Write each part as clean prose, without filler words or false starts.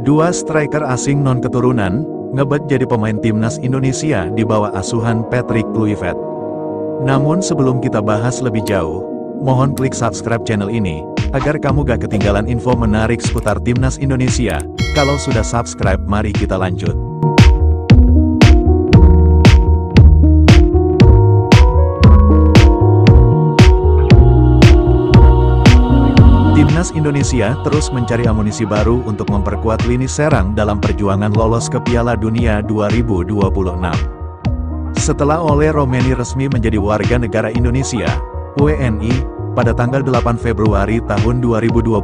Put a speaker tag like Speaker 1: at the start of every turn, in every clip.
Speaker 1: Dua striker asing non-keturunan, ngebet jadi pemain timnas Indonesia di bawah asuhan Patrick Kluivert. Namun sebelum kita bahas lebih jauh, mohon klik subscribe channel ini, agar kamu gak ketinggalan info menarik seputar timnas Indonesia. Kalau sudah subscribe, mari kita lanjut. Timnas Indonesia terus mencari amunisi baru untuk memperkuat lini serang dalam perjuangan lolos ke Piala Dunia 2026. Setelah Ole Romeni resmi menjadi warga negara Indonesia, WNI, pada tanggal 8 Februari tahun 2025,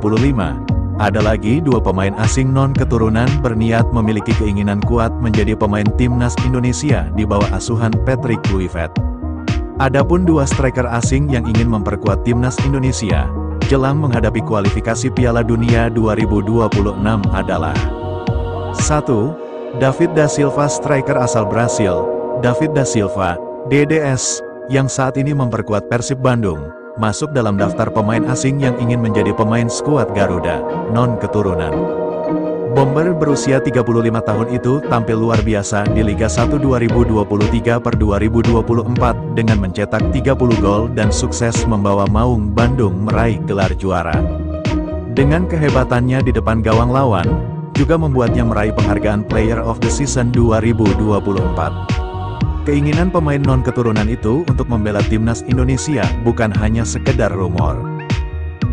Speaker 1: ada lagi dua pemain asing non-keturunan berniat memiliki keinginan kuat menjadi pemain timnas Indonesia di bawah asuhan Patrick Kluivert. Adapun dua striker asing yang ingin memperkuat timnas Indonesia jelang menghadapi kualifikasi Piala Dunia 2026 adalah 1. David da Silva, striker asal Brasil. David da Silva, DDS, yang saat ini memperkuat Persib Bandung, masuk dalam daftar pemain asing yang ingin menjadi pemain skuad Garuda, non-keturunan. Bomber berusia 35 tahun itu tampil luar biasa di Liga 1 2023/2024 dengan mencetak 30 gol dan sukses membawa Maung Bandung meraih gelar juara. Dengan kehebatannya di depan gawang lawan, juga membuatnya meraih penghargaan Player of the Season 2024. Keinginan pemain non-keturunan itu untuk membela timnas Indonesia bukan hanya sekedar rumor.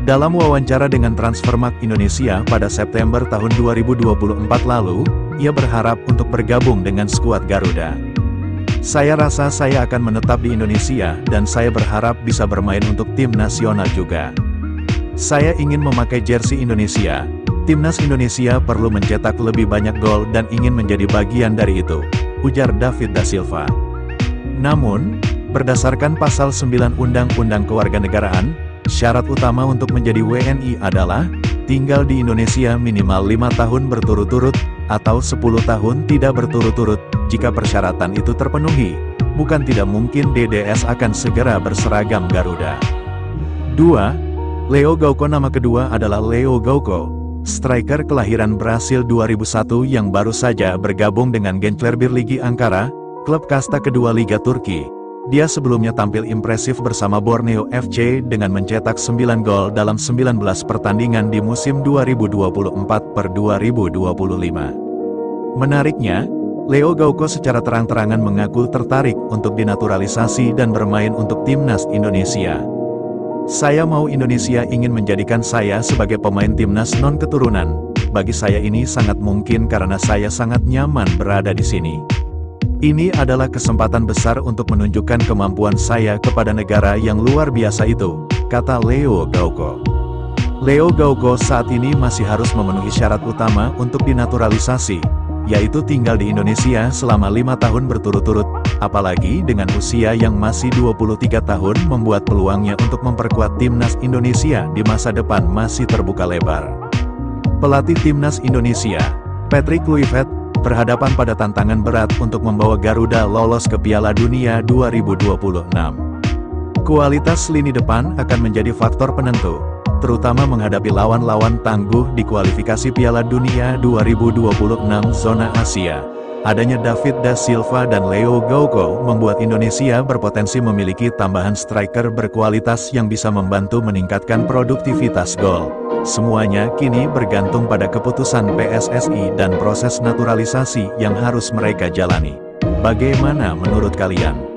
Speaker 1: Dalam wawancara dengan Transfermarkt Indonesia pada September tahun 2024 lalu, ia berharap untuk bergabung dengan skuad Garuda. Saya rasa saya akan menetap di Indonesia dan saya berharap bisa bermain untuk tim nasional juga. Saya ingin memakai jersey Indonesia. Timnas Indonesia perlu mencetak lebih banyak gol dan ingin menjadi bagian dari itu, ujar David da Silva. Namun, berdasarkan pasal 9 Undang-Undang Kewarganegaraan, syarat utama untuk menjadi WNI adalah tinggal di Indonesia minimal 5 tahun berturut-turut, atau 10 tahun tidak berturut-turut. Jika persyaratan itu terpenuhi, bukan tidak mungkin DDS akan segera berseragam Garuda. 2. Leo Gauco. Nama kedua adalah Leo Gauco, striker kelahiran Brasil 2001 yang baru saja bergabung dengan Gençlerbirliği Ankara, klub kasta kedua Liga Turki. Dia sebelumnya tampil impresif bersama Borneo FC dengan mencetak 9 gol dalam 19 pertandingan di musim 2024/2025. Menariknya, Leo Gauco secara terang-terangan mengaku tertarik untuk dinaturalisasi dan bermain untuk timnas Indonesia. Saya mau Indonesia ingin menjadikan saya sebagai pemain timnas non-keturunan. Bagi saya ini sangat mungkin karena saya sangat nyaman berada di sini. Ini adalah kesempatan besar untuk menunjukkan kemampuan saya kepada negara yang luar biasa itu, kata Leo Gauco. Leo Gauco saat ini masih harus memenuhi syarat utama untuk dinaturalisasi, yaitu tinggal di Indonesia selama 5 tahun berturut-turut, apalagi dengan usia yang masih 23 tahun membuat peluangnya untuk memperkuat timnas Indonesia di masa depan masih terbuka lebar. Pelatih timnas Indonesia, Patrick Kluivert, berhadapan pada tantangan berat untuk membawa Garuda lolos ke Piala Dunia 2026. Kualitas lini depan akan menjadi faktor penentu, terutama menghadapi lawan-lawan tangguh di kualifikasi Piala Dunia 2026 zona Asia. Adanya David da Silva dan Leo Gauco membuat Indonesia berpotensi memiliki tambahan striker berkualitas yang bisa membantu meningkatkan produktivitas gol. Semuanya kini bergantung pada keputusan PSSI dan proses naturalisasi yang harus mereka jalani. Bagaimana menurut kalian?